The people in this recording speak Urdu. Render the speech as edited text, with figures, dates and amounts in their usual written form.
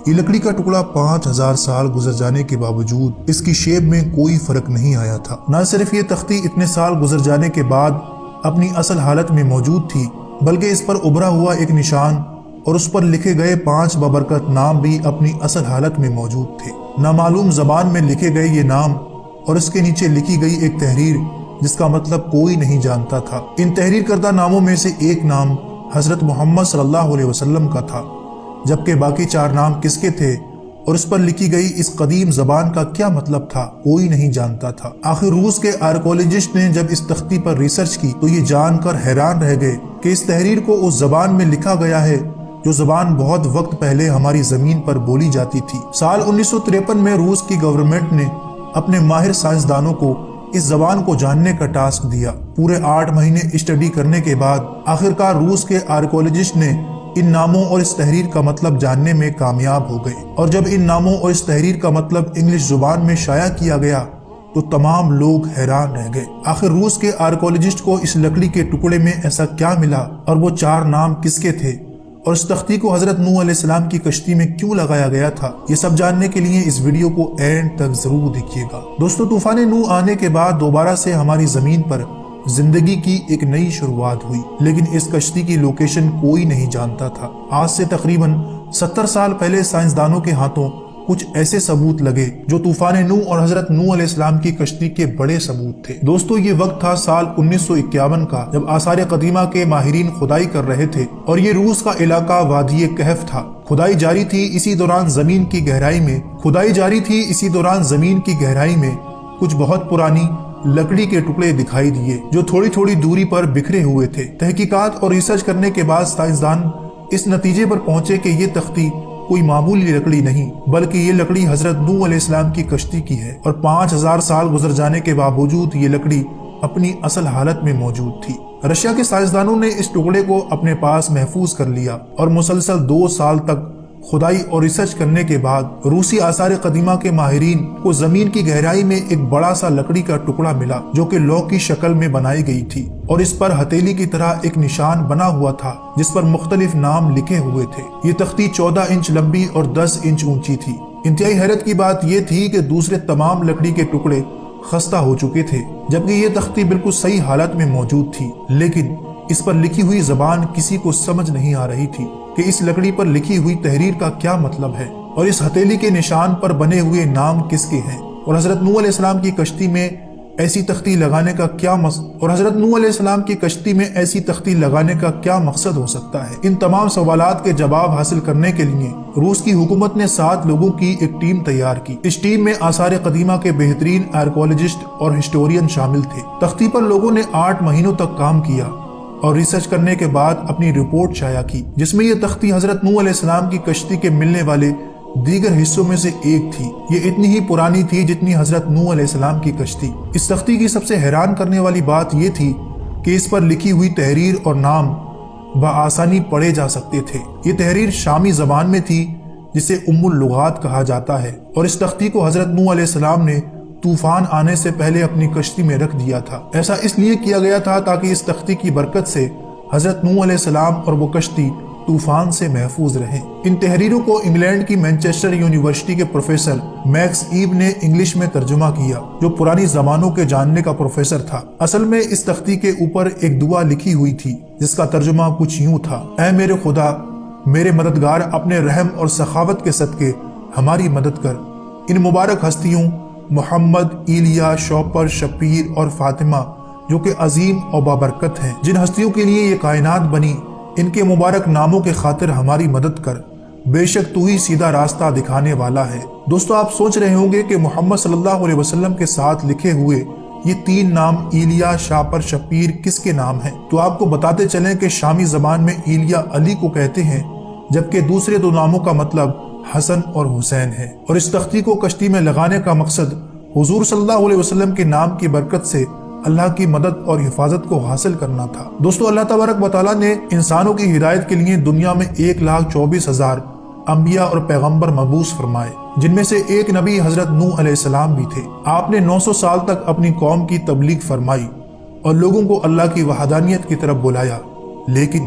یہ لکڑی کا ٹکڑا 5000 سال گزر جانے کے باوجود اس کی شیپ میں کوئی فرق نہیں آیا تھا۔ نہ صرف یہ تختی اتنے سال گزر جانے کے بعد اپنی اصل حالت میں موجود تھی، بلکہ اس پر ابھرا ہوا ایک نشان اور اس پر لکھے گئے 5 بابرکت نام بھی اپنی اصل حالت میں موجود تھے۔ نامعلوم زبان میں لکھے گئے یہ نام اور اس کے نیچے لکھی گئی ایک تحریر جس کا مطلب کوئی نہیں جانتا تھا۔ ان تحریر کردہ ناموں میں سے ایک نام حضرت محمد صلی اللہ علیہ وسلم کا تھا، جبکہ باقی 4 نام کس کے تھے اور اس پر لکھی گئی اس قدیم زبان کا کیا مطلب تھا کوئی نہیں جانتا تھا۔ آخر روس کے آرکیولوجسٹ نے جب اس تختی پر ریسرچ کی تو یہ جان کر حیران رہ گئے کہ اس تحریر کو اس زبان میں لکھا گیا ہے جو زبان بہت وقت پہلے ہماری زمین پر بولی جاتی تھی۔ سال 1953 میں روس کی گورنمنٹ نے اپنے ماہر سائنسدانوں کو اس زبان کو جاننے کا ٹاسک دیا۔ پورے 8 مہینے اسٹڈی کرنے کے بعد آخرکار روس کے آرکیولوجسٹ نے ان ناموں اور اس تحریر کا مطلب جاننے میں کامیاب ہو گئے، اور جب ان ناموں اور اس تحریر کا مطلب انگلش زبان میں شائع کیا گیا تو تمام لوگ حیران رہ گئے۔ آخر روس کے آرکیولوجسٹ کو اس لکڑی کے ٹکڑے میں ایسا کیا ملا اور وہ 4 نام کس کے تھے اور اس تختی کو حضرت نوح علیہ السلام کی کشتی میں کیوں لگایا گیا تھا، یہ سب جاننے کے لیے اس ویڈیو کو اینڈ تک ضرور دیکھیے گا۔ دوستو، طوفان نوح آنے کے بعد دوبارہ سے ہماری زمین پر زندگی کی ایک نئی شروعات ہوئی، لیکن اس کشتی کی لوکیشن کوئی نہیں جانتا تھا۔ آج سے تقریباً 70 سال پہلے سائنسدانوں کے ہاتھوں کچھ ایسے ثبوت لگے جو طوفان نوح اور حضرت نوح علیہ السلام کی کشتی کے بڑے ثبوت تھے۔ دوستو، یہ وقت تھا سال 1951 کا، جب آثار قدیمہ کے ماہرین کھدائی کر رہے تھے اور یہ روس کا علاقہ وادی کہف تھا۔ کھدائی جاری تھی، اسی دوران زمین کی گہرائی میں کچھ بہت پرانی لکڑی کے ٹکڑے دکھائی دیے جو تھوڑی تھوڑی دوری پر بکھرے ہوئے تھے۔ تحقیقات اور ریسرچ کرنے کے بعد سائنسدان اس نتیجے پر پہنچے کہ یہ تختی کوئی معمولی لکڑی نہیں بلکہ یہ لکڑی حضرت نوح علیہ السلام کی کشتی کی ہے، اور 5000 سال گزر جانے کے باوجود یہ لکڑی اپنی اصل حالت میں موجود تھی۔ رشیا کے سائنسدانوں نے اس ٹکڑے کو اپنے پاس محفوظ کر لیا اور مسلسل 2 سال تک کھدائی اور ریسرچ کرنے کے بعد روسی آثار قدیمہ کے ماہرین کو زمین کی گہرائی میں ایک بڑا سا لکڑی کا ٹکڑا ملا جو کہ لوح کی شکل میں بنائی گئی تھی، اور اس پر ہتھیلی کی طرح ایک نشان بنا ہوا تھا جس پر مختلف نام لکھے ہوئے تھے۔ یہ تختی 14 انچ لمبی اور 10 انچ اونچی تھی۔ انتہائی حیرت کی بات یہ تھی کہ دوسرے تمام لکڑی کے ٹکڑے خستہ ہو چکے تھے، جبکہ یہ تختی بالکل صحیح حالت میں موجود تھی، لیکن اس پر لکھی ہوئی زبان کسی کو سمجھ نہیں آ رہی تھی کہ اس لکڑی پر لکھی ہوئی تحریر کا کیا مطلب ہے اور اس ہتھیلی کے نشان پر بنے ہوئے نام کس کے ہیں، اور حضرت نوح علیہ السلام کی کشتی میں ایسی تختی لگانے کا کیا مقصد ہو سکتا ہے۔ ان تمام سوالات کے جواب حاصل کرنے کے لیے روس کی حکومت نے 7 لوگوں کی ایک ٹیم تیار کی۔ اس ٹیم میں آثار قدیمہ کے بہترین آرکیولوجسٹ اور ہسٹورین شامل تھے۔ تختی پر لوگوں نے 8 مہینوں تک کام کیا اور ریسرچ کرنے کے بعد اپنی رپورٹ شائع کی، جس میں یہ تختی حضرت نوح علیہ السلام کی کشتی کے ملنے والے دیگر حصوں میں سے ایک تھی۔ یہ اتنی ہی پرانی تھی جتنی حضرت نوح علیہ السلام کی کشتی۔ اس تختی کی سب سے حیران کرنے والی بات یہ تھی کہ اس پر لکھی ہوئی تحریر اور نام بآسانی پڑھے جا سکتے تھے۔ یہ تحریر شامی زبان میں تھی جسے اللغات کہا جاتا ہے، اور اس تختی کو حضرت نوح علیہ السلام نے طوفان آنے سے پہلے اپنی کشتی میں رکھ دیا تھا۔ ایسا اس لیے کیا گیا تھا تاکہ اس تختی کی برکت سے حضرت نوح علیہ السلام اور وہ کشتی طوفان سے محفوظ رہیں۔ ان تحریروں کو انگلینڈ کی مینچسٹر یونیورسٹی کے پروفیسر میکس ایو نے انگلش میں ترجمہ کیا، جو پرانی زبانوں کے جاننے کا پروفیسر تھا۔ اصل میں اس تختی کے اوپر ایک دعا لکھی ہوئی تھی جس کا ترجمہ کچھ یوں تھا: اے میرے خدا، میرے مددگار، اپنے رحم اور سخاوت کے صدقے ہماری مدد کر۔ ان مبارک ہستیوں محمد، ایلیا، شوپر، شپیر اور فاطمہ جو کہ عظیم اور بابرکت ہیں، جن ہستیوں کے لیے یہ کائنات بنی، ان کے مبارک ناموں کے خاطر ہماری مدد کر، بے شک تو ہی سیدھا راستہ دکھانے والا ہے۔ دوستو، آپ سوچ رہے ہوں گے کہ محمد صلی اللہ علیہ وسلم کے ساتھ لکھے ہوئے یہ 3 نام ایلیا، شاپر، شپیر کس کے نام ہیں؟ تو آپ کو بتاتے چلیں کہ شامی زبان میں ایلیا علی کو کہتے ہیں، جبکہ دوسرے 2 ناموں کا مطلب حسن اور حسین ہے، اور اس تختی کو کشتی میں لگانے کا مقصد حضور صلی اللہ علیہ وسلم کے نام کی برکت سے اللہ کی مدد اور حفاظت کو حاصل کرنا تھا۔ دوستو، اللہ تبارک و تعالیٰ نے انسانوں کی ہدایت کے لیے دنیا میں 1,24,000 انبیاء اور پیغمبر مبعوث فرمائے، جن میں سے ایک نبی حضرت نوح علیہ السلام بھی تھے۔ آپ نے 900 سال تک اپنی قوم کی تبلیغ فرمائی اور لوگوں کو اللہ کی وحدانیت کی طرف بلایا، لیکن